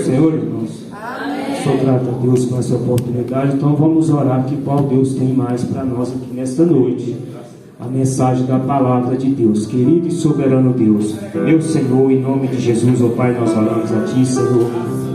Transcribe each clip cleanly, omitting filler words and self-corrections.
Senhor, irmãos. Amém. Sou grato a Deus por essa oportunidade. Então vamos orar que qual Deus tem mais para nós aqui nesta noite. A mensagem da palavra de Deus. Querido e soberano Deus, meu Senhor, em nome de Jesus, ó Pai, nós oramos a Ti, Senhor.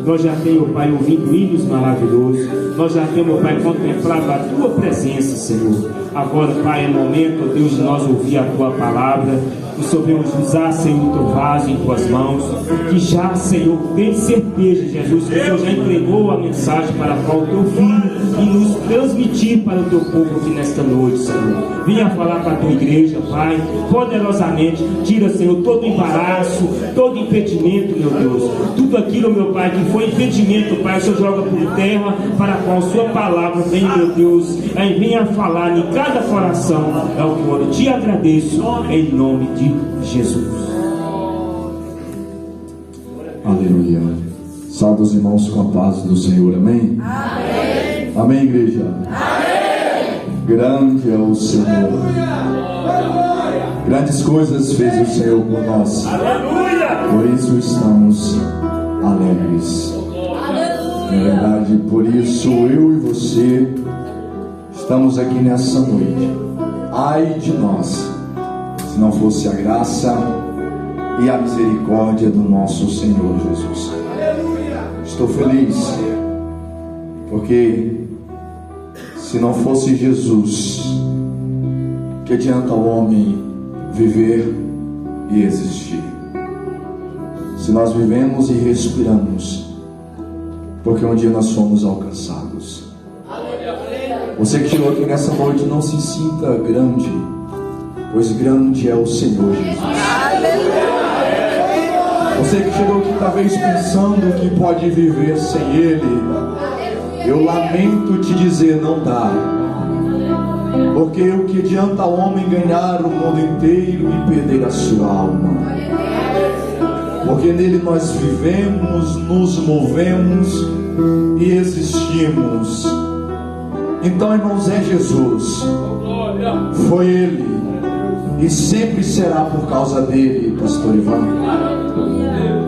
Nós já temos, Pai, ouvido hinos maravilhosos. Nós já temos, Pai, contemplado a Tua presença, Senhor. Agora, Pai, é momento, ó Deus, de nós ouvir a Tua palavra. E sabemos usar, Senhor, o Teu vaso em Tuas mãos. Que já, Senhor, tem certeza, Jesus, que o Senhor já entregou a mensagem para qual o Teu Filho e nos transmitir para o Teu povo aqui nesta noite, Senhor. Venha falar para a Tua igreja, Pai, poderosamente. Tira, Senhor, todo embaraço, todo impedimento, meu Deus. Tudo aquilo, meu Pai, que foi impedimento, Pai, o Senhor joga por terra, para a qual Sua palavra vem, meu Deus, venha falar em cada coração. É o que eu te agradeço, em nome de Jesus. Aleluia. Salve os irmãos com a paz do Senhor, amém? Amém. Amém, igreja? Amém. Grande é o Senhor. Grandes coisas fez o Senhor por nós. Aleluia. Por isso estamos alegres. Aleluia. Na verdade, por isso eu e você estamos aqui nessa noite. Ai de nós, se não fosse a graça e a misericórdia do nosso Senhor Jesus. Estou feliz, porque se não fosse Jesus, que adianta o homem viver e existir? Se nós vivemos e respiramos, porque um dia nós fomos alcançados. Você que chegou aqui nessa noite, não se sinta grande, pois grande é o Senhor Jesus. Você que chegou aqui talvez pensando que pode viver sem Ele, eu lamento te dizer, não dá. Porque o que adianta o homem ganhar o mundo inteiro e perder a sua alma? Porque nele nós vivemos, nos movemos e existimos. Então, irmãos, é Jesus. Foi Ele e sempre será por causa dele, pastor Ivan.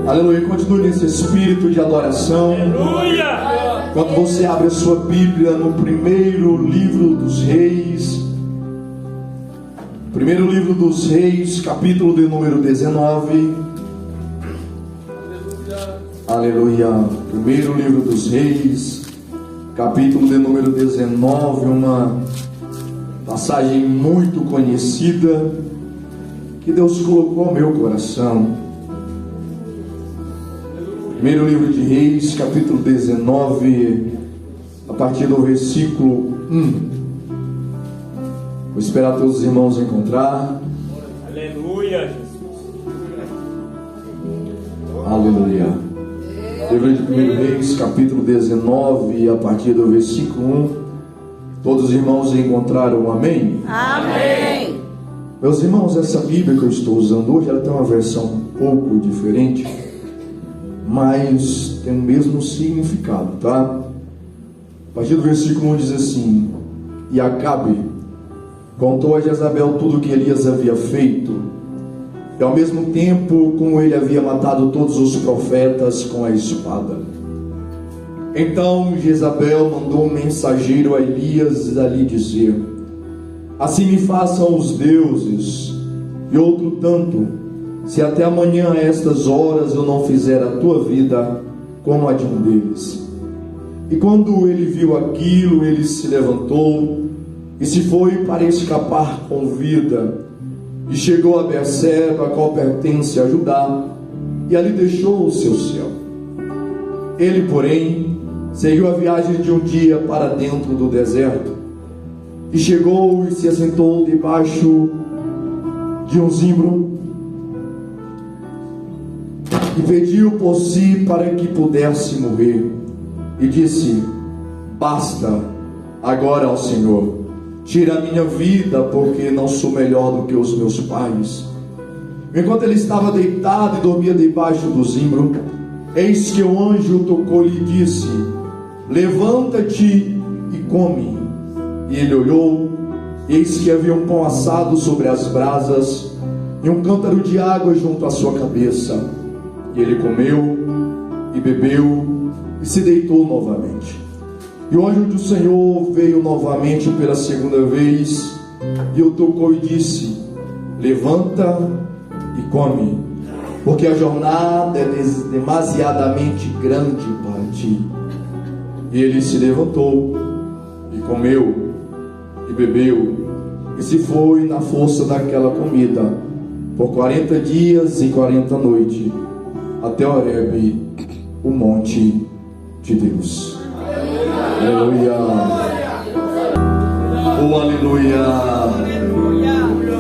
Aleluia. Continue nesse espírito de adoração. Aleluia. Quando você abre a sua Bíblia no primeiro livro dos Reis, primeiro livro dos Reis, capítulo de número 19. Aleluia. Primeiro livro dos Reis, capítulo de número 19, uma passagem muito conhecida que Deus colocou ao meu coração. Primeiro livro de Reis, capítulo 19, a partir do versículo 1. Vou esperar todos os irmãos encontrar. Aleluia, Jesus. Aleluia. Livro de 1 Reis, capítulo 19, a partir do versículo 1. Todos os irmãos encontraram, amém? Amém. Meus irmãos, essa Bíblia que eu estou usando hoje, ela tem uma versão um pouco diferente, mas tem o mesmo significado, tá? A partir do versículo 1 diz assim: E Acabe contou a Jezabel tudo o que Elias havia feito, e ao mesmo tempo como ele havia matado todos os profetas com a espada. Então Jezabel mandou um mensageiro a Elias a lhe dizer: Assim me façam os deuses, e outro tanto, se até amanhã a estas horas eu não fizer a tua vida como a de um deles. E quando ele viu aquilo, ele se levantou e se foi para escapar com vida, e chegou a Berseba, a qual pertence a Judá, e ali deixou o seu céu. Ele, porém, seguiu a viagem de um dia para dentro do deserto, e chegou e se assentou debaixo de um zimbro, e pediu por si para que pudesse morrer, e disse: Basta agora ao Senhor, tira a minha vida, porque não sou melhor do que os meus pais. Enquanto ele estava deitado e dormia debaixo do zimbro, eis que o anjo tocou e lhe disse: Levanta-te e come. E ele olhou, eis que havia um pão assado sobre as brasas e um cântaro de água junto à sua cabeça. E ele comeu e bebeu e se deitou novamente. E o anjo do Senhor veio novamente pela segunda vez e o tocou e disse: levanta e come, porque a jornada é demasiadamente grande para ti. E ele se levantou e comeu e bebeu e se foi na força daquela comida por 40 dias e 40 noites até Horebe, o monte de Deus. Aleluia. Oh, aleluia.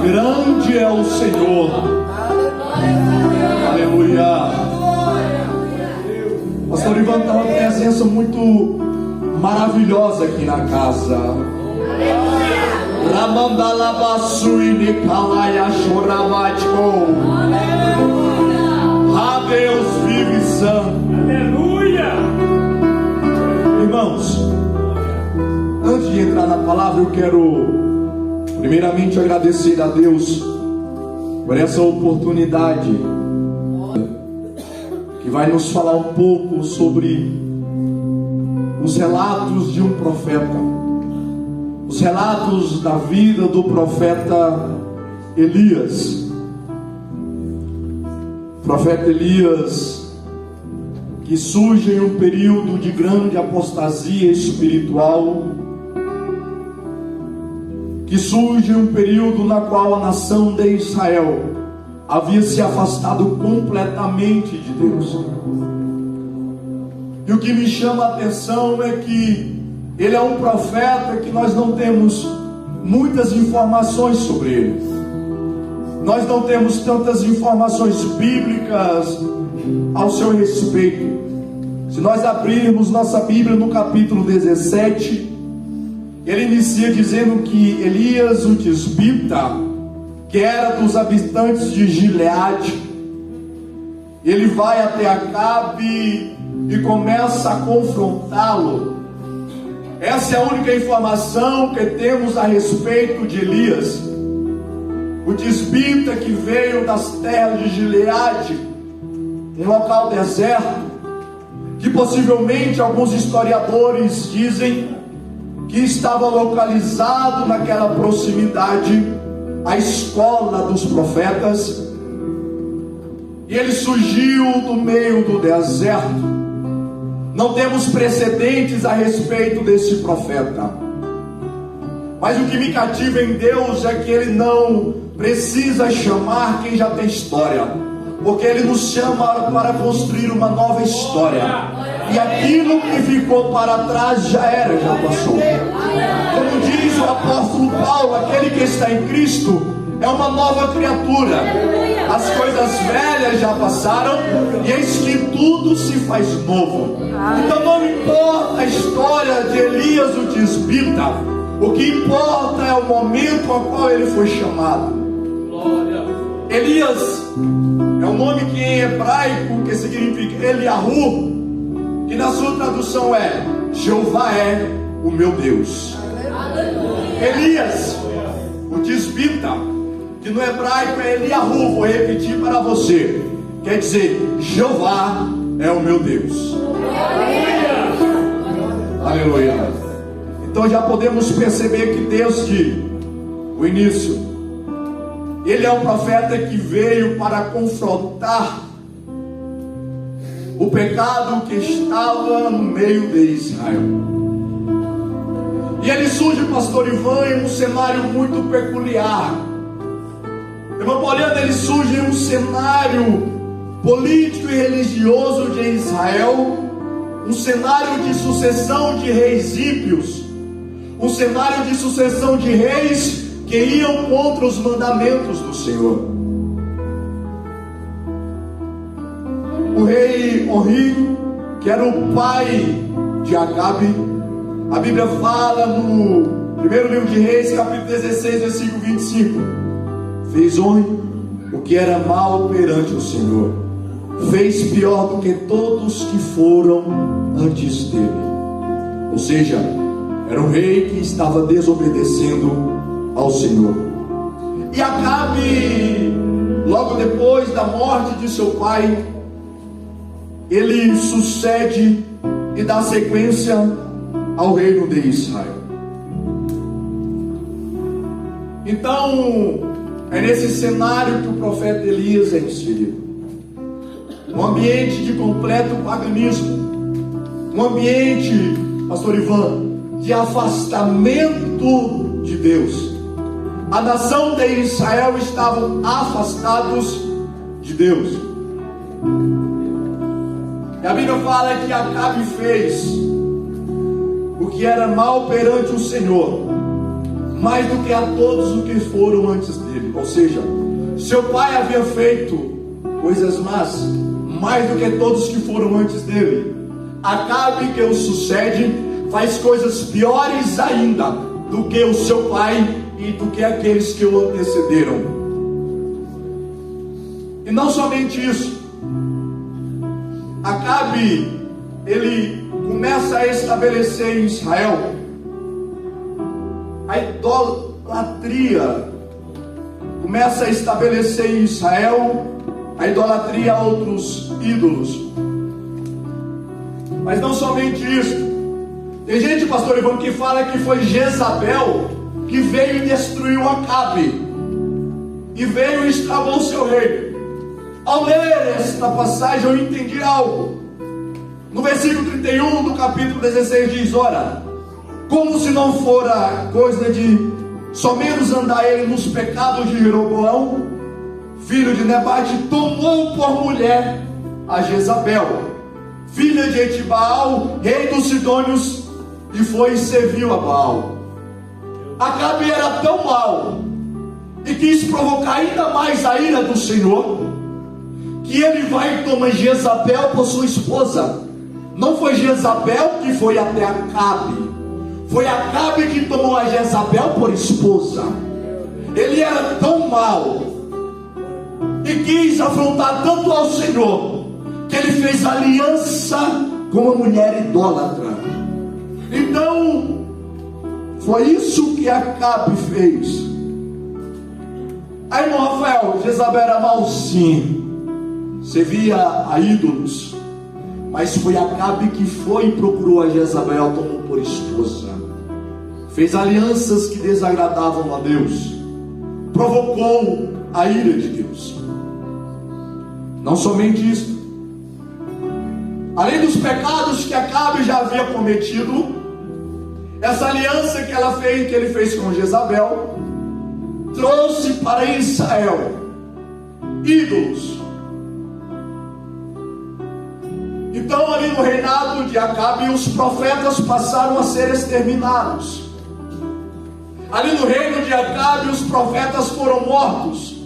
Grande é o Senhor. Aleluia. Pastor Ivan está uma presença muito maravilhosa aqui na casa. Ramandalabasu e Nikalaya Choramatiko. Ah, Deus vive e santo. Aleluia. Irmãos, antes de entrar na palavra, eu quero primeiramente agradecer a Deus por essa oportunidade que vai nos falar um pouco sobre os relatos de um profeta, os relatos da vida do profeta Elias. O profeta Elias, que surge em um período de grande apostasia espiritual, que surge em um período na qual a nação de Israel havia se afastado completamente de Deus. E o que me chama a atenção é que ele é um profeta que nós não temos muitas informações sobre ele. Nós não temos tantas informações bíblicas ao seu respeito. Se nós abrirmos nossa Bíblia no capítulo 17, ele inicia dizendo que Elias, o tisbita, que era dos habitantes de Gileade, ele vai até Acabe e começa a confrontá-lo. Essa é a única informação que temos a respeito de Elias, o tisbita que veio das terras de Gileade, um local deserto, que possivelmente alguns historiadores dizem que estava localizado naquela proximidade a escola dos profetas. E ele surgiu do meio do deserto. Não temos precedentes a respeito desse profeta, mas o que me cativa em Deus é que ele não precisa chamar quem já tem história, porque ele nos chama para construir uma nova história, e aquilo que ficou para trás já era, já passou. Como diz o apóstolo Paulo, aquele que está em Cristo é uma nova criatura. As coisas velhas já passaram e eis que tudo se faz novo. Então não importa a história de Elias o tisbita, o que importa é o momento ao qual ele foi chamado. Elias é um nome que em hebraico que significa Eliahu, que na sua tradução é Jeová é o meu Deus. Elias, o tisbita, que no hebraico é Eliahu, vou repetir para você, quer dizer, Jeová é o meu Deus. Aleluia. Então já podemos perceber que desde o início, ele é um profeta que veio para confrontar o pecado que estava no meio de Israel. E ele surge, pastor Ivan, em um cenário muito peculiar. Irmão Poliana, ele surge em um cenário político e religioso de Israel, um cenário de sucessão de reis ímpios, um cenário de sucessão de reis que iam contra os mandamentos do Senhor. O rei Onri, que era o pai de Acabe, a Bíblia fala no primeiro livro de Reis, capítulo 16, versículo 25: fez Onri o que era mal perante o Senhor, fez pior do que todos que foram antes dele. Ou seja, era um rei que estava desobedecendo ao Senhor. E Acabe, logo depois da morte de seu pai, ele sucede e dá sequência ao reino de Israel. Então, é nesse cenário que o profeta Elias é inserido. Um ambiente de completo paganismo. Um ambiente, pastor Ivan, de afastamento de Deus. A nação de Israel estavam afastados de Deus. E a Bíblia fala que Acabe fez o que era mal perante o Senhor, mais do que a todos os que foram antes dele. Ou seja, seu pai havia feito coisas más, mais do que todos que foram antes dele. Acabe, que o sucede, faz coisas piores ainda do que o seu pai e do que aqueles que o antecederam. E não somente isso, Acabe, ele começa a estabelecer em Israel a idolatria. Começa a estabelecer em Israel a idolatria a outros ídolos. Mas não somente isso. Tem gente, pastor Ivan, que fala que foi Jezabel que veio e destruiu Acabe, e veio e estragou o seu reino. Ao ler esta passagem, eu entendi algo. No versículo 31 do capítulo 16 diz: ora, como se não fora coisa de somente andar ele nos pecados de Jeroboão, filho de Nebate, tomou por mulher a Jezabel, filha de Etibaal, rei dos Sidônios, e foi e serviu a Baal. Acabe era tão mau e quis provocar ainda mais a ira do Senhor, que ele vai e toma Jezabel por sua esposa. Não foi Jezabel que foi até Acabe, foi Acabe que tomou a Jezabel por esposa. Ele era tão mau e quis afrontar tanto ao Senhor, que ele fez aliança com uma mulher idólatra. Então, foi isso que Acabe fez. Aí, irmão Rafael, Jezabel era mau, sim, servia a ídolos, mas foi Acabe que foi e procurou a Jezabel, tomou por esposa, fez alianças que desagradavam a Deus, provocou a ira de Deus. Não somente isso, além dos pecados que Acabe já havia cometido, essa aliança que ele fez com Jezabel trouxe para Israel ídolos. Então, ali no reinado de Acabe, os profetas passaram a ser exterminados. Ali no reino de Acabe, os profetas foram mortos.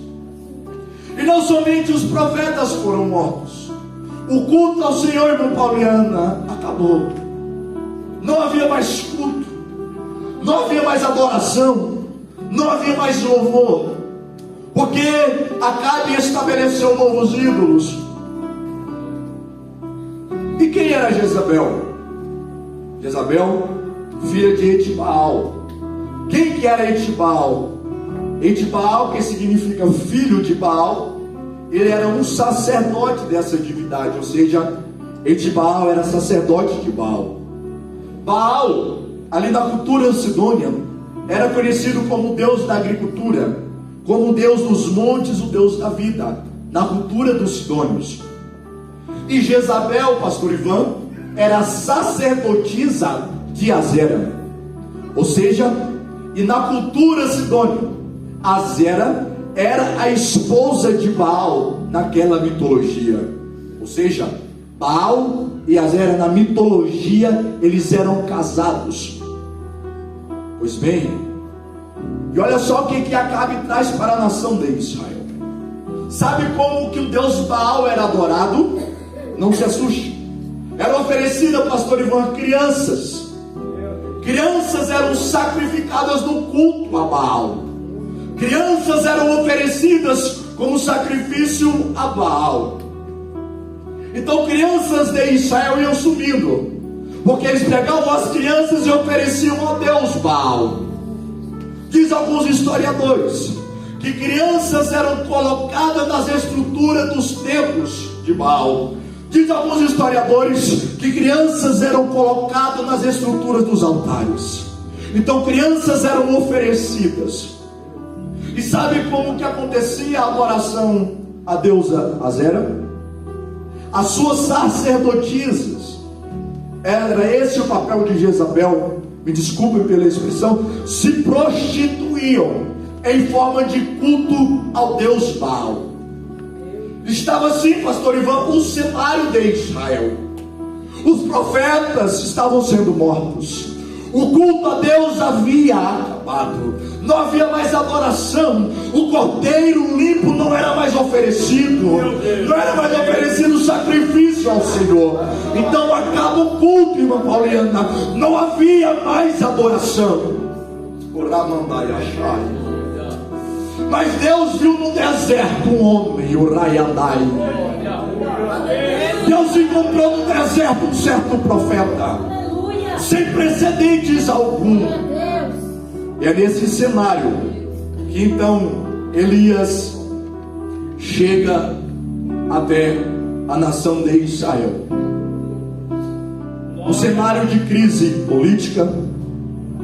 E não somente os profetas foram mortos, o culto ao Senhor, irmão Pauliana, acabou. Não havia mais culto, não havia mais adoração, não havia mais louvor, porque Acabe estabeleceu novos ídolos. E quem era Jezabel? Jezabel, filha de Etibaal. Quem que era Etibaal? Etibaal, que significa filho de Baal, ele era um sacerdote dessa divindade, ou seja, Etibaal era sacerdote de Baal. Baal, ali na cultura sidônia, era conhecido como Deus da agricultura, como o Deus dos montes, o Deus da vida, na cultura dos sidônios. E Jezabel, pastor Ivan, era sacerdotisa de Azera, ou seja, e na cultura sidônia, Azera era a esposa de Baal naquela mitologia, ou seja, Baal e Azera na mitologia, eles eram casados. Pois bem, e olha só o que Acabe traz para a nação de Israel. Sabe como que o Deus Baal era adorado? Não se assuste. Era oferecida, pastor Ivan, crianças. Crianças eram sacrificadas no culto a Baal. Crianças eram oferecidas como sacrifício a Baal. Então crianças de Israel iam subindo, porque eles pegavam as crianças e ofereciam a Deus Baal. Diz alguns historiadores que crianças eram colocadas nas estruturas dos templos de Baal. Diz alguns historiadores que crianças eram colocadas nas estruturas dos altares. Então crianças eram oferecidas. E sabe como que acontecia a adoração à deusa Azera? As suas sacerdotisas, era esse o papel de Jezabel, me desculpe pela expressão, se prostituíam em forma de culto ao Deus Baal. Estava assim, pastor Ivan, o cenário de Israel. Os profetas estavam sendo mortos. O culto a Deus havia acabado. Não havia mais adoração. O cordeiro limpo não era mais oferecido. Não era mais oferecido sacrifício ao Senhor. Então acaba o culto, irmã Pauliana. Não havia mais adoração. Mas Deus viu no deserto um homem, o Raiandai. Deus encontrou no deserto um certo profeta, sem precedentes algum. E é nesse cenário que então Elias chega até a nação de Israel. Um cenário de crise política,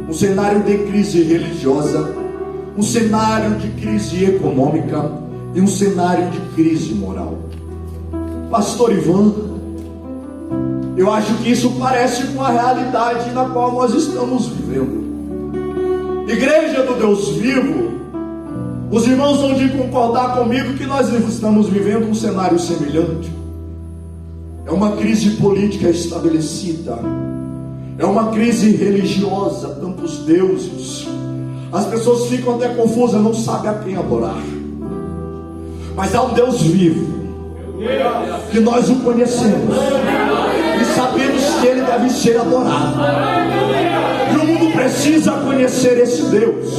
um cenário de crise religiosa, um cenário de crise econômica e um cenário de crise moral. Pastor Ivan, eu acho que isso parece com a realidade na qual nós estamos vivendo. Igreja do Deus vivo, os irmãos vão de concordar comigo que nós estamos vivendo um cenário semelhante. É uma crise política estabelecida, é uma crise religiosa, tantos deuses. As pessoas ficam até confusas, não sabem a quem adorar. Mas há um Deus vivo, que nós o conhecemos e sabemos que ele deve ser adorado. E o mundo precisa conhecer esse Deus.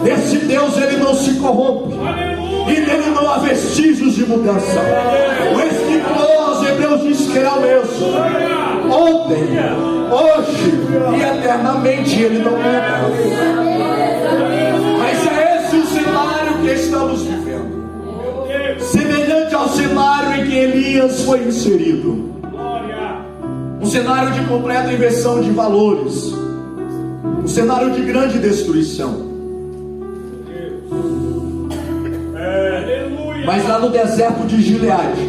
Esse Deus, ele não se corrompe, e nele não há vestígios de mudança. O escritor aos Hebreus diz que ele é o mesmo ontem, hoje e eternamente. Ele não muda. Mas é esse o cenário que estamos vivendo, semelhante ao cenário em que Elias foi inserido. Um cenário de completa inversão de valores, um cenário de grande destruição. Mas lá no deserto de Gileade,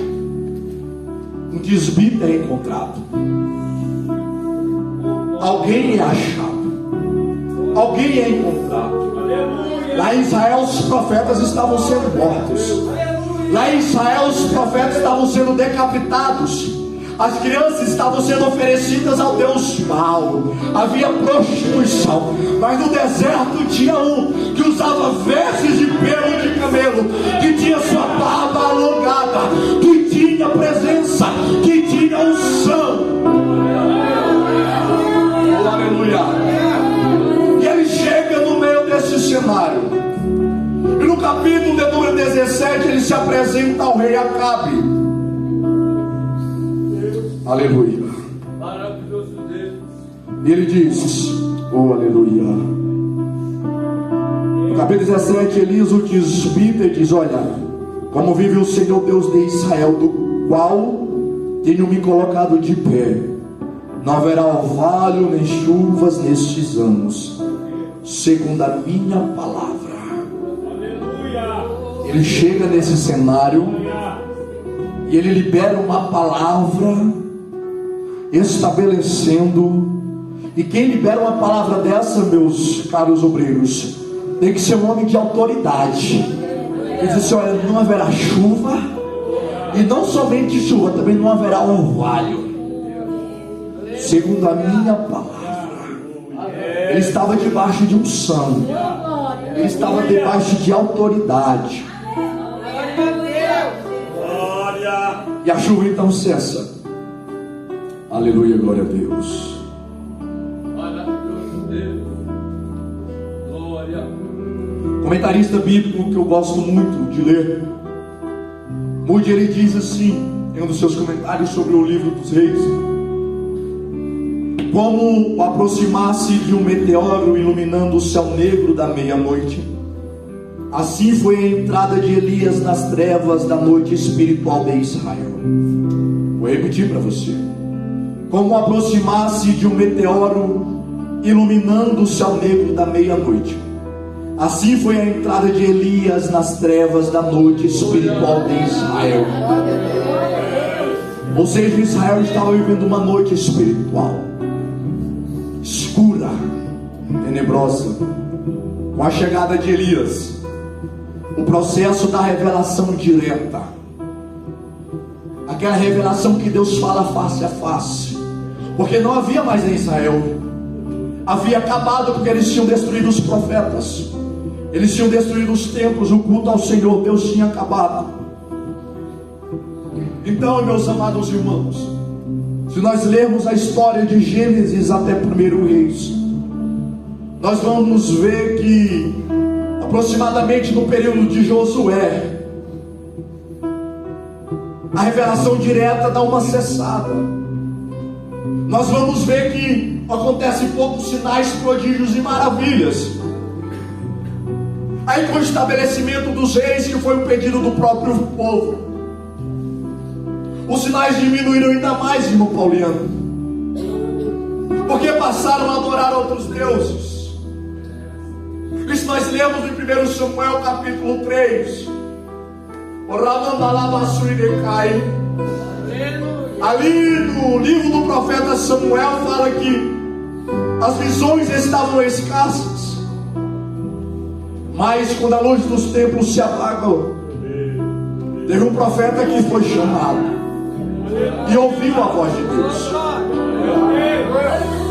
um desbita é encontrado. Alguém é achado, alguém é encontrado. Lá em Israel os profetas estavam sendo mortos. Lá em Israel os profetas estavam sendo decapitados. As crianças estavam sendo oferecidas ao Deus Baal. Havia prostituição. Mas no deserto tinha um que usava vestes de pelo de camelo, que tinha sua barba alongada, que tinha presença, que tinha unção. Oh, aleluia. E ele chega no meio desse cenário. E no capítulo de número 17 ele se apresenta ao rei Acabe. Aleluia. Maravilhoso Deus. E ele diz: oh, aleluia. No capítulo 17, Elias o desbita e diz: olha, como vive o Senhor Deus de Israel, do qual tenho me colocado de pé, não haverá orvalho nem chuvas nestes anos, segundo a minha palavra. Aleluia. Ele chega nesse cenário e ele libera uma palavra estabelecendo. E quem libera uma palavra dessa, meus caros obreiros, tem que ser um homem de autoridade. Ele diz assim: olha, não haverá chuva, e não somente chuva, também não haverá orvalho, segundo a minha palavra. Ele estava debaixo de unção, ele estava debaixo de autoridade. E a chuva então cessa. Aleluia, glória a Deus. Maravilhoso Deus. Glória. Comentarista bíblico que eu gosto muito de ler, Moody, ele diz assim, em um dos seus comentários sobre o livro dos reis: como o aproximar-se de um meteoro iluminando o céu negro da meia-noite, Assim foi a entrada de Elias nas trevas da noite espiritual de Israel. Vou repetir para você. Como aproximar-se de um meteoro iluminando o céu negro da meia-noite, assim foi a entrada de Elias nas trevas da noite espiritual de Israel. Ou seja, Israel estava vivendo uma noite espiritual escura, tenebrosa. Com a chegada de Elias, o processo da revelação direta, aquela revelação que Deus fala face a face, porque não havia mais em Israel, havia acabado, porque eles tinham destruído os profetas, eles tinham destruído os templos, o culto ao Senhor, Deus tinha acabado. Então, meus amados irmãos, se nós lermos a história de Gênesis até 1 Reis, nós vamos ver que aproximadamente no período de Josué, a revelação direta dá uma cessada. Nós vamos ver que acontecem poucos sinais, prodígios e maravilhas. Aí com o estabelecimento dos reis, que foi um pedido do próprio povo, os sinais diminuíram ainda mais, irmão Pauliano, porque passaram a adorar outros deuses. Isso nós lemos em 1 Samuel capítulo 3. Ali no livro do profeta Samuel fala que as visões estavam escassas, mas quando a luz dos templos se apagou, teve um profeta que foi chamado e ouviu a voz de Deus.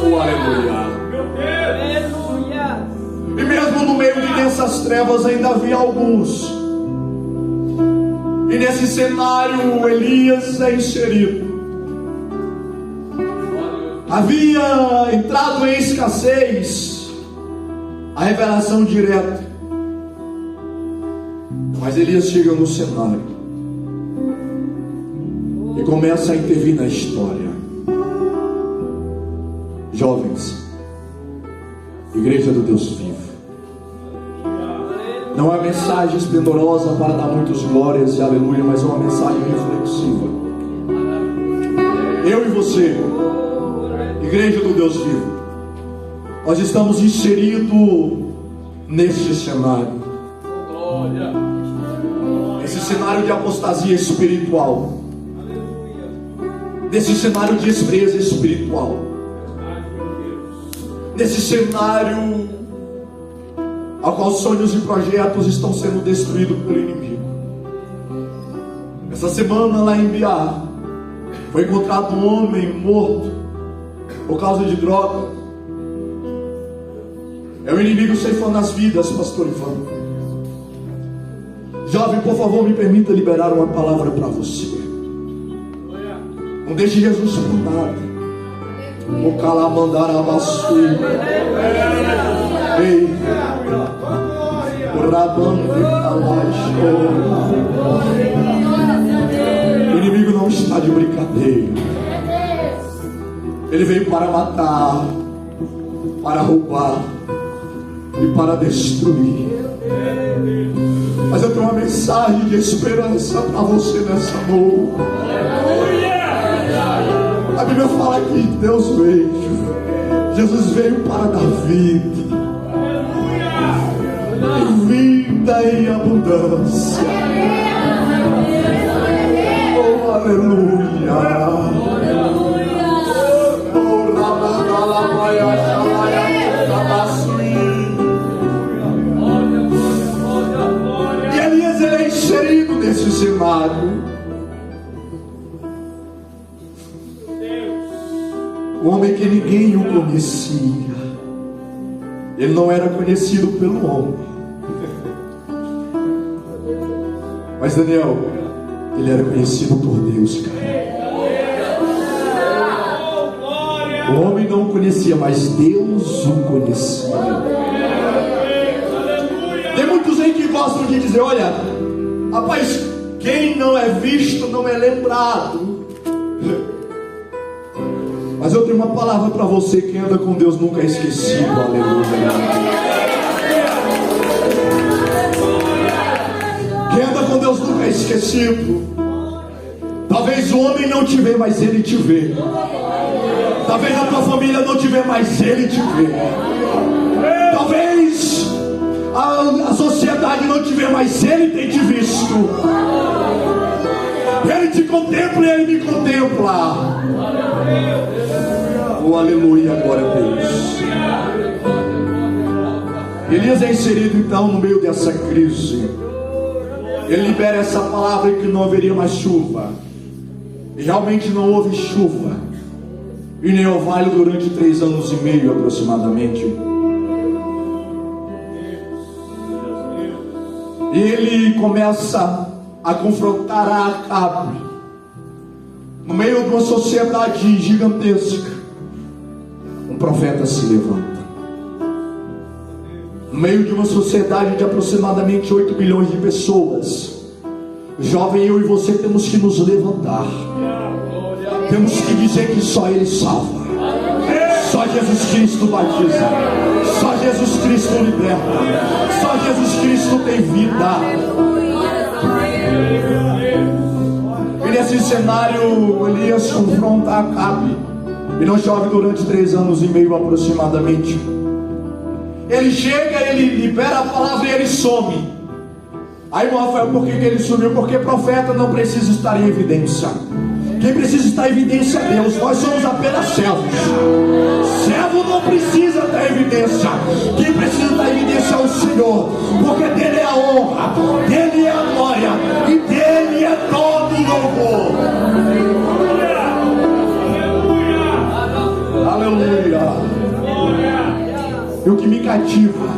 Oh, aleluia. E mesmo no meio de densas trevas ainda havia alguns. E nesse cenário Elias é inserido. Havia entrado em escassez a revelação direta, mas Elias chega no cenário e começa a intervir na história. Jovens, igreja do Deus vivo, não é mensagem esplendorosa para dar muitas glórias e aleluia, mas é uma mensagem reflexiva. Eu e você, igreja do Deus vivo, nós estamos inseridos neste cenário, esse cenário de apostasia espiritual, nesse cenário de despreza espiritual, nesse cenário ao qual sonhos e projetos estão sendo destruídos pelo inimigo. Essa semana lá em Biá foi encontrado um homem morto por causa de droga. É o inimigo ceifando as vidas, pastor Ivan. Jovem, por favor, me permita liberar uma palavra para você. Não deixe Jesus por nada. O calamandarabaçu. Ei, o rabando o inimigo não está de brincadeira. Ele veio para matar, para roubar e para destruir. Mas eu tenho uma mensagem de esperança para você nessa noite. A Bíblia fala que Deus veio, Jesus veio para dar vida, e vida em abundância. Oh, aleluia. E Elias, ele é inserido nesse cenário. Um homem que ninguém o conhecia. Ele não era conhecido pelo homem, mas Daniel, ele era conhecido por Deus, cara. O homem não o conhecia, mas Deus o conhecia. Tem muitos aí que gostam de dizer: olha, rapaz, quem não é visto não é lembrado. Mas eu tenho uma palavra para você: quem anda com Deus nunca é esquecido. Aleluia. Aprenda com Deus nunca é esquecido. Talvez o homem não te vê, mas ele te vê. Talvez a tua família não te vê, mas ele te vê. Talvez a sociedade não te vê, mas ele tem te visto. Ele te contempla e ele me contempla. Oh, aleluia, glória a Deus. Elias é inserido então no meio dessa crise. Ele libera essa palavra que não haveria mais chuva. E realmente não houve chuva, e nem orvalho durante 3 anos e meio aproximadamente. E ele começa a confrontar a Acabe. No meio de uma sociedade gigantesca, um profeta se levanta. No meio de uma sociedade de aproximadamente 8 milhões de pessoas, jovem, eu e você temos que nos levantar. Temos que dizer que só Ele salva, só Jesus Cristo batiza, só Jesus Cristo liberta, só Jesus Cristo tem vida. E nesse cenário, Elias confronta Acabe, e não chove durante 3 anos e meio aproximadamente. Ele chega, ele libera a palavra e ele some. Aí o Rafael, por que ele sumiu? Porque profeta não precisa estar em evidência. Quem precisa estar em evidência é Deus. Nós somos apenas servos. Servo não precisa estar em evidência. Quem precisa estar em evidência é o Senhor, porque dele é a honra, dele é a glória e dele é todo o louvor. Aleluia. E o que me cativa,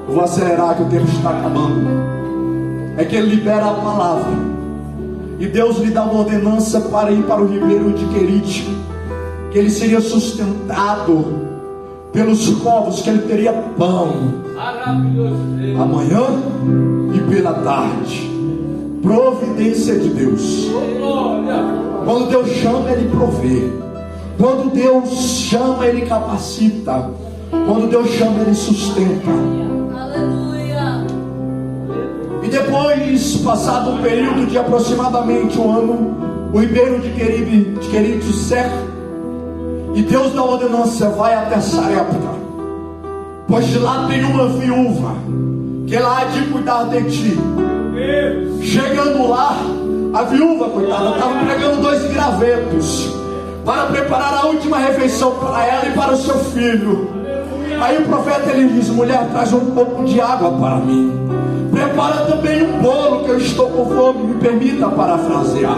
eu vou acelerar que o tempo está acabando, é que ele libera a palavra. E Deus lhe dá uma ordenança para ir para o ribeiro de Querite, que ele seria sustentado pelos povos, que ele teria pão amanhã e pela tarde. Providência de Deus. Quando Deus chama, ele provê. Quando Deus chama, ele capacita. Quando Deus chama, ele sustenta. E depois, passado um período de aproximadamente 1 ano, o ribeiro de Querite seca. E Deus dá ordenança: vai até Sarepta, pois de lá tem uma viúva, que ela há de cuidar de ti. Chegando lá, a viúva, coitada, estava pregando 2 gravetos para preparar a última refeição para ela e para o seu filho. Aí o profeta ele diz: mulher, traz um pouco de água para mim. Prepara também um bolo, que eu estou com fome. Me permita parafrasear.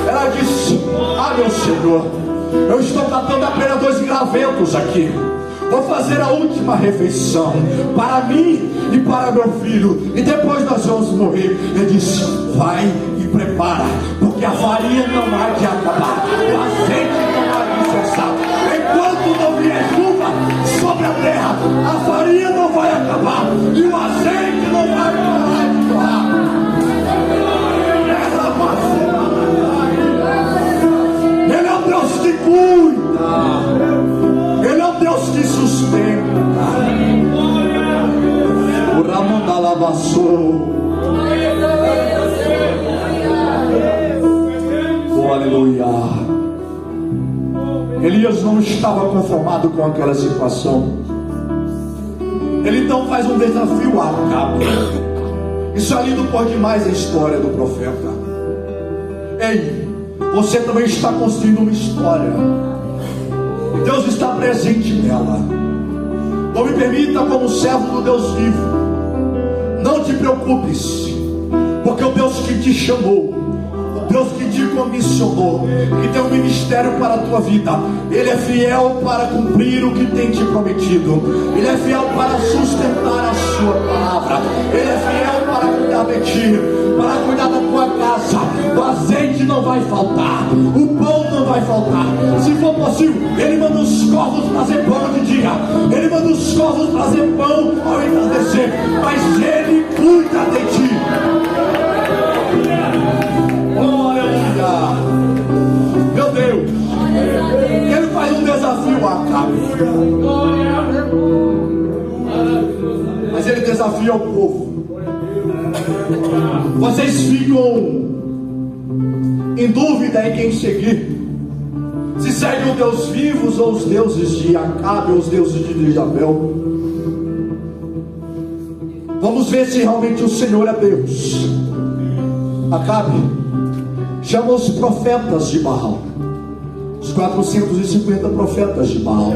Ela disse: ah, meu Senhor, eu estou catando apenas 2 gravetos aqui. Vou fazer a última refeição para mim e para meu filho, e depois nós vamos morrer. Ele disse: vai e prepara, porque a farinha não há de acabar, o azeite não há de cessar. Enquanto não vier chuva sobre a terra, a farinha não vai acabar e o azeite não vai parar de jorrar. Ele é o Deus que cuida, Ele é o Deus que sustenta. O Ramon da Lavassou. Oh, aleluia. Elias não estava conformado com aquela situação. Ele então faz um desafio a Acabe. Isso é lindo por demais a história do profeta. Ei, você também está construindo uma história, e Deus está presente nela. Não me permita, como servo do Deus vivo, não te preocupes, porque o Deus que te chamou, Deus que te comissionou, que tem um ministério para a tua vida, Ele é fiel para cumprir o que tem te prometido. Ele é fiel para sustentar a sua palavra. Ele é fiel para cuidar de ti, para cuidar da tua casa. O azeite não vai faltar, o pão não vai faltar. Se for possível, Ele manda os corvos trazer pão de dia, Ele manda os corvos trazer pão ao entardecer, mas Ele cuida de ti. Meu Deus, Ele faz um desafio a Acabe, mas Ele desafia o povo. Você vocês ficam em dúvida em quem seguir, se segue os Deus vivos ou os deuses de Acabe ou os deuses de Jezabel, vamos ver se realmente o Senhor é Deus. Acabe chama os profetas de Baal, os 450 profetas de Baal,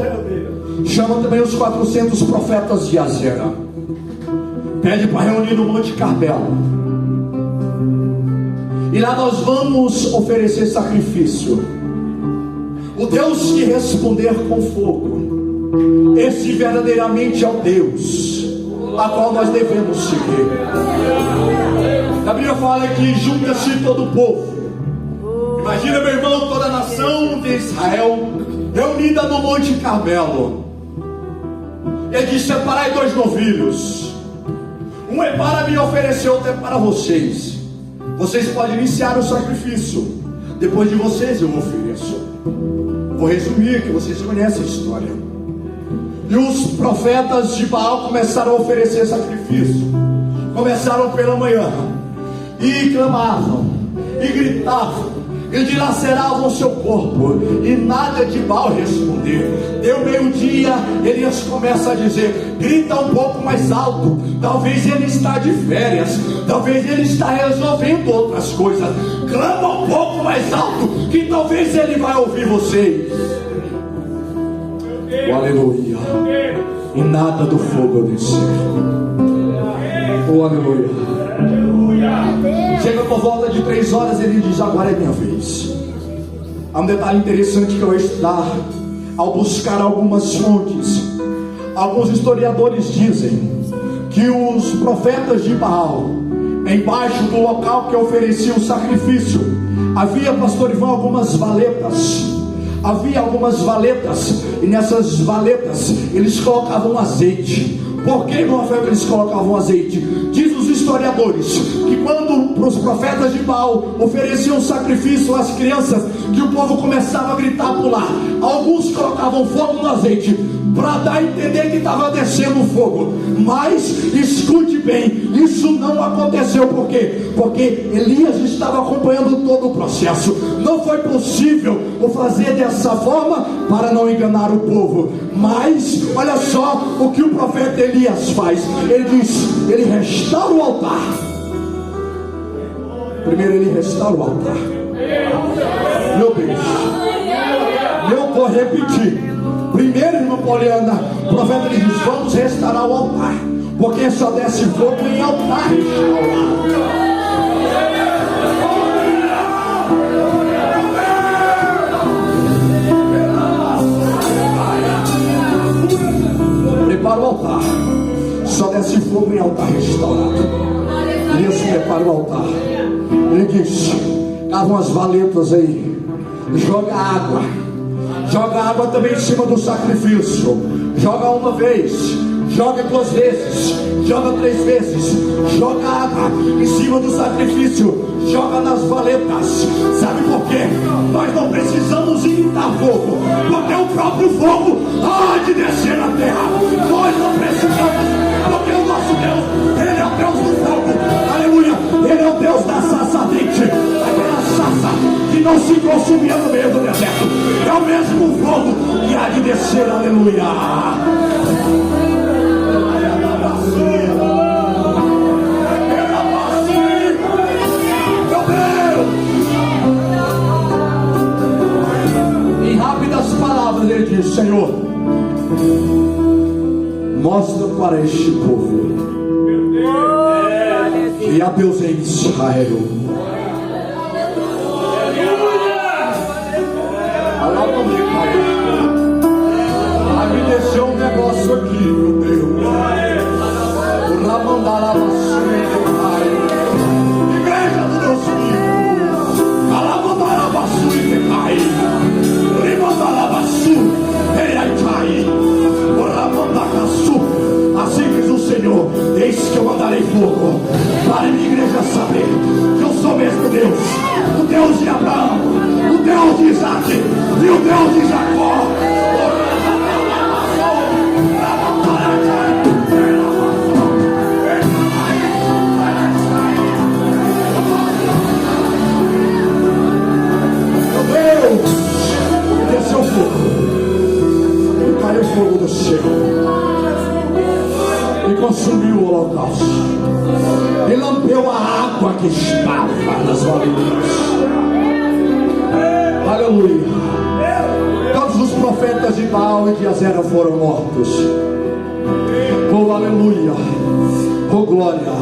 chama também os 400 profetas de Azera, pede para reunir no Monte Carmelo, e lá nós vamos oferecer sacrifício. O Deus que responder com fogo, esse verdadeiramente é o Deus a qual nós devemos seguir. A Bíblia fala que junta-se todo o povo. Imagina, meu irmão, toda a nação de Israel reunida no Monte Carmelo. Ele diz: separai 2 novilhos, um é para me oferecer, outro é para vocês. Vocês podem iniciar o sacrifício, depois de vocês eu ofereço. Vou resumir, que vocês conhecem a história. E os profetas de Baal começaram a oferecer sacrifício. Começaram pela manhã e clamavam e gritavam e dilaceravam seu corpo, e nada de Baal responder. Deu meio-dia, Elias começa a dizer: grita um pouco mais alto. Talvez ele está de férias, talvez ele está resolvendo outras coisas. Clama um pouco mais alto, que talvez ele vai ouvir vocês. Oh, aleluia. E nada do fogo descer. Oh, aleluia. Chega por volta de 3 horas, ele diz: agora é minha vez. Há um detalhe interessante que eu vou estudar ao buscar algumas fontes. Alguns historiadores dizem que os profetas de Baal, embaixo do local que oferecia o sacrifício, havia, pastor Ivan, algumas valetas. Havia algumas valetas, e nessas valetas eles colocavam azeite. Por que, meu Rafael, eles colocavam azeite? Diz os historiadores que quando os profetas de Baal ofereciam sacrifício às crianças, que o povo começava a gritar, a pular, alguns colocavam fogo no azeite para dar a entender que estava descendo fogo. Mas escute bem, isso não aconteceu. Por quê? Porque Elias estava acompanhando todo o processo. Não foi possível o fazer dessa forma para não enganar o povo. Mas olha só o que o profeta Elias faz. Ele diz: ele restaura o altar. Primeiro ele restaura o altar. Meu Deus, eu vou repetir. Primeiro, irmão Poliana, o profeta diz: vamos restaurar o altar, porque só desce fogo em altar restaurado. Prepara o altar, só desce fogo em altar restaurado. Elias prepara o altar. Ele diz: cava umas valetas aí, joga água. Joga água também em cima do sacrifício. Joga uma vez, joga 2 vezes, joga 3 vezes. Joga água em cima do sacrifício, joga nas valetas. Sabe por quê? Nós não precisamos imitar fogo, porque o próprio fogo há de descer na terra. Nós não precisamos, porque o nosso Deus, Ele é o Deus do fogo. Aleluia. Ele é o Deus da sarça ardente, aquela sarça que não se consumia no meio do deserto. É o mesmo fogo que há de descer. Aleluia. Em rápidas palavras ele diz: Senhor, mostra para este povo que há Deus em Israel. Aí me desceu um negócio aqui, meu Deus. O Ramandarabassu, igreja do Deus vivo. Alamandarabassu e Tecai. Rimandarabassu, Eiaitai. O Ramandarabassu. Assim diz o Senhor: eis que eu mandarei fogo, para a minha igreja saber que eu holocausto e lambeu a água que estava nas vasilhas. Aleluia. Todos os profetas de Baal e de Azera foram mortos. Oh, aleluia. Oh, glória.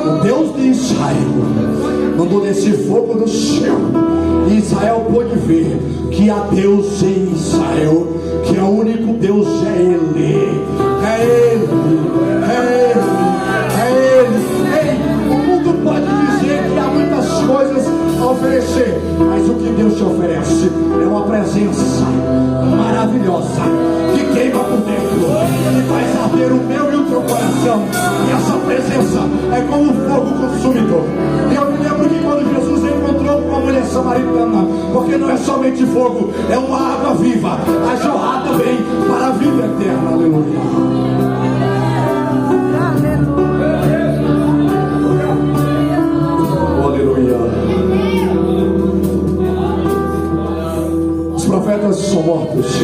O Deus de Israel mandou descer fogo do céu, e Israel pôde ver que há Deus em Israel, que é o único Deus, é Ele. É Ele, é Ele, é Ele. Ei, o mundo pode dizer que há muitas coisas a oferecer, mas o que Deus te oferece é uma presença maravilhosa, que queima por dentro, que faz arder o meu e o teu coração. E essa presença é como fogo consumidor. E eu me lembro que quando Jesus encontrou com a mulher samaritana, porque não é somente fogo, é uma água viva, a jorrada vem para a vida eterna. Aleluia. Os profetas são mortos.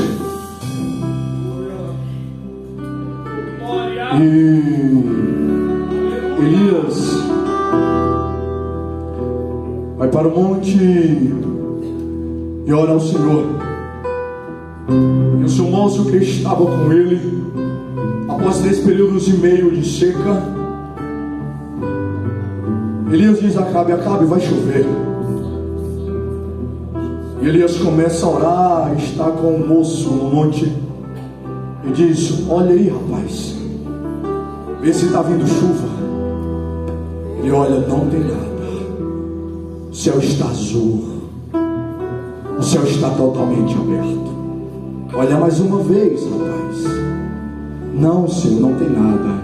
E Elias vai para o monte e ora ao Senhor. E o seu moço que estava com ele, após 3 períodos e meio de seca, Elias diz a Acabe: Acabe, vai chover. E Elias começa a orar, está com o moço no monte e diz: olha aí, rapaz, vê se está vindo chuva. Ele olha, não tem nada. O céu está azul, o céu está totalmente aberto. Olha mais uma vez, rapaz. Não, Senhor, não tem nada.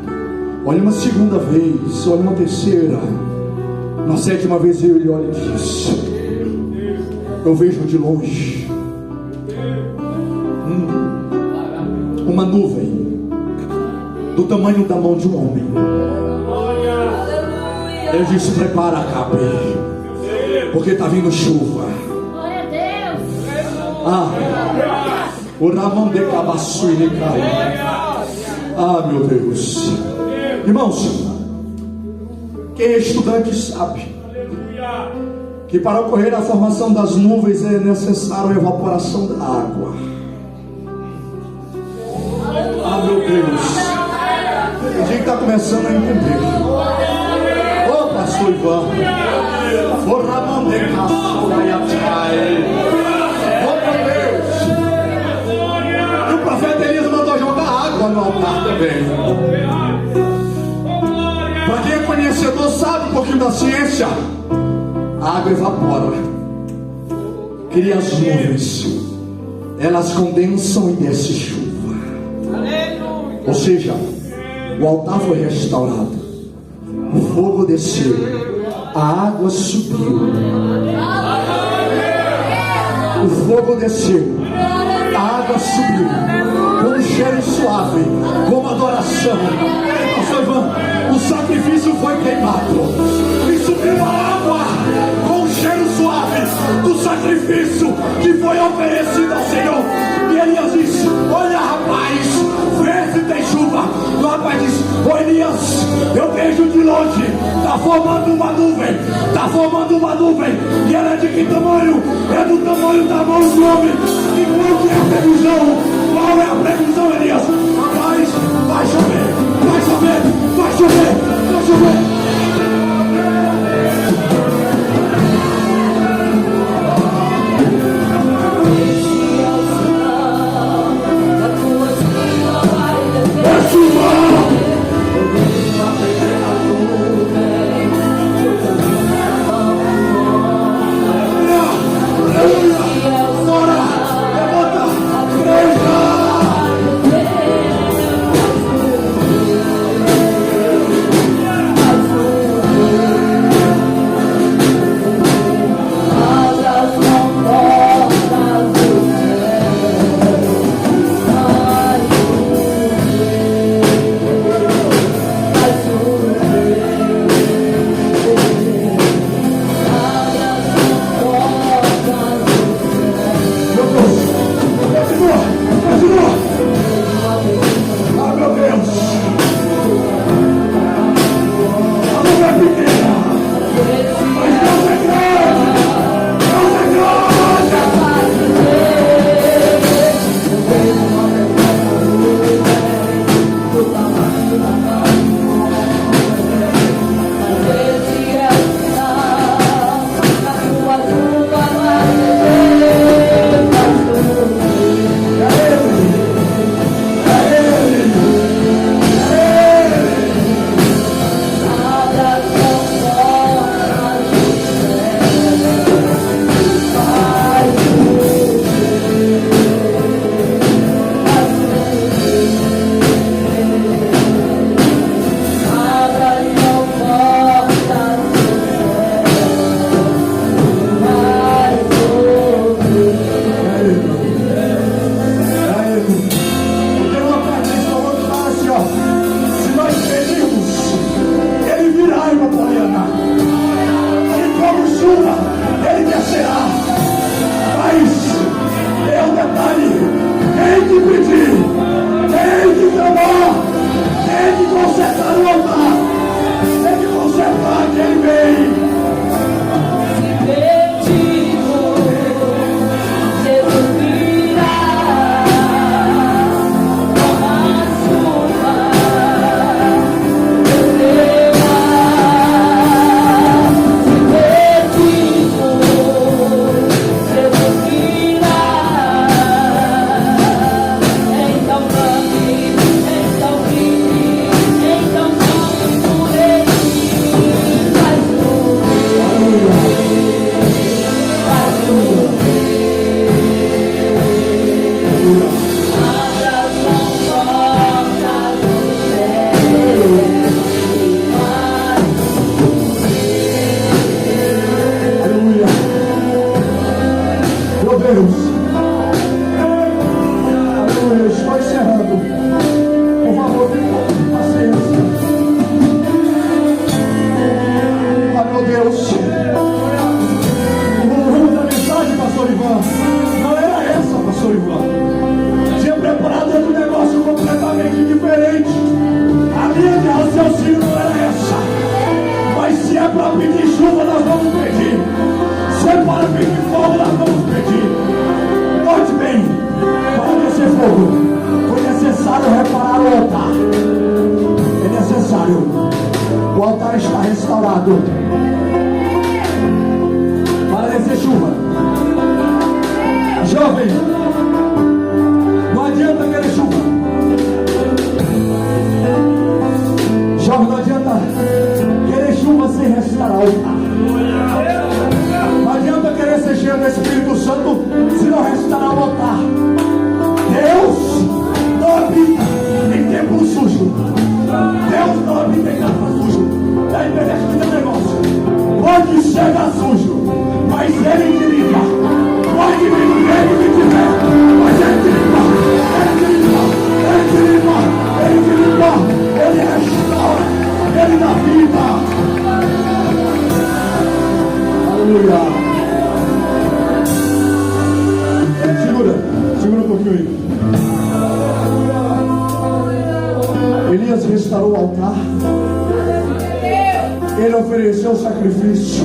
Olha uma segunda vez, olha uma terceira. Na 7ª vez ele olha e diz: eu vejo de longe uma nuvem do tamanho da mão de um homem. Ele disse: prepara, Acabe, porque está vindo chuva. O Ramon de Cabassuí cai. Meu Deus. Irmãos, quem é estudante sabe que para ocorrer a formação das nuvens é necessário a evaporação da água. Meu Deus. A gente está começando a entender. Pastor Ivan. E o profeta Elias mandou jogar água no altar também. Para quem é conhecedor sabe um pouquinho da ciência, a água evapora, cria as nuvens, elas condensam e desce chuva. Ou seja, o altar foi restaurado, o fogo desceu, a água subiu, o fogo desceu, a água subiu, com um cheiro suave, como adoração. Pastor Ivan, o sacrifício foi queimado e subiu a água com um cheiro suave do sacrifício que foi oferecido ao Senhor. E Elias disse: olha, rapaz, vê se tem chuva. O rapaz disse: ô Elias, eu vejo de longe, está formando uma nuvem, está formando uma nuvem. E ela é de que tamanho? É do tamanho da mão do homem. E qual que é a previsão? Qual é a previsão, Elias? Rapaz, vai chover, vai chover, vai chover, vai chover. Deus. Aleluia. Estou encerrando. Por favor, tenha um pouco de paciência. Ah, meu Deus. O volume da mensagem, pastor Ivan, não era essa, pastor Ivan. Tinha preparado outro negócio completamente diferente. A linha de raciocínio não era essa. Mas se é para pedir chuva, nós vamos pedir. Se é para pedir fogo, nós vamos pedir. Note bem, para descer fogo, foi necessário reparar o altar. É necessário. O altar está restaurado. Para descer chuva. Jovem, não adianta querer chuva. Jovem, não adianta querer chuva sem restaurar o altar. Não adianta querer ser cheio do Espírito Santo se não restaurar o altar. Deus não habita em templo sujo. Deus não habita em casa sujo. Daí deixa eu dizer um negócio. Pode chegar sujo, mas Ele te limpa. Pode vir do jeito que tiver, mas Ele te limpa. Ele te limpa. Ele te limpa. Ele te limpa. Ele restaura. Ele dá vida. Aleluia. Segura um pouquinho aí. Elias restaurou o altar. Ele ofereceu o sacrifício.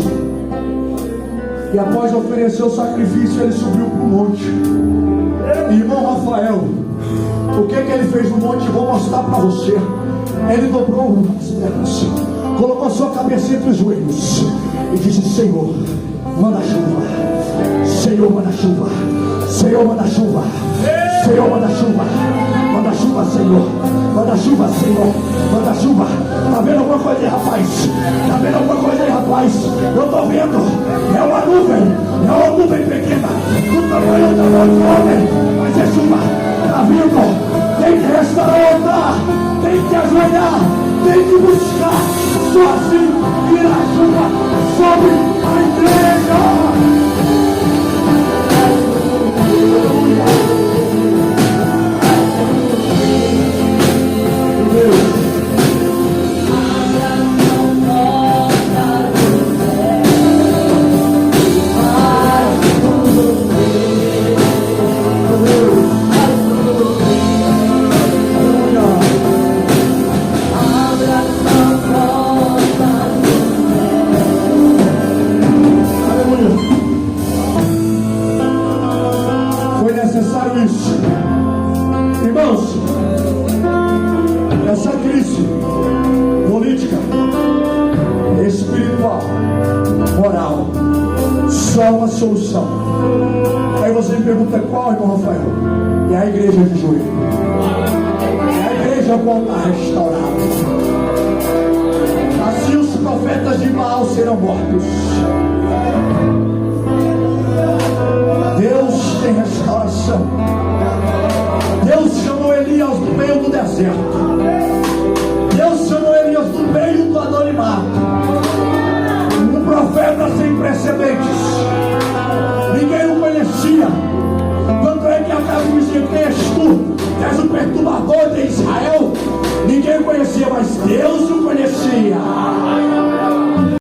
E após oferecer o sacrifício, ele subiu para o monte. Irmão Rafael, o que ele fez no monte? Vou mostrar para você. Ele dobrou as pernas, colocou sua cabeça entre os joelhos e disse: Senhor, manda chuva. Senhor, manda chuva. Senhor, manda chuva. Senhor, manda chuva. Manda chuva, Senhor. Manda chuva, Senhor. Manda chuva. Tá vendo alguma coisa aí, rapaz? Tá vendo alguma coisa aí, rapaz? Eu tô vendo. É uma nuvem. É uma nuvem pequena. Do tamanho do homem. Mas é chuva. Tá vindo. Tem que restaurar o altar. Tem que ajoelhar. Tem que buscar. Só assim virá a chuva sobre a igreja. Irmãos, essa crise política, espiritual, moral, só uma solução. Aí você me pergunta qual, irmão Rafael? É a igreja de joelho. É a igreja com o altar restaurado. Assim os profetas de Baal serão mortos. Deus tem restauração. Deus chamou Elias do meio do deserto. Deus chamou Elias do meio do anonimato. Um profeta sem precedentes. Ninguém o conhecia. Tanto é que Acabe dizia: quem és tu? És o perturbador de Israel. Ninguém o conhecia, mas Deus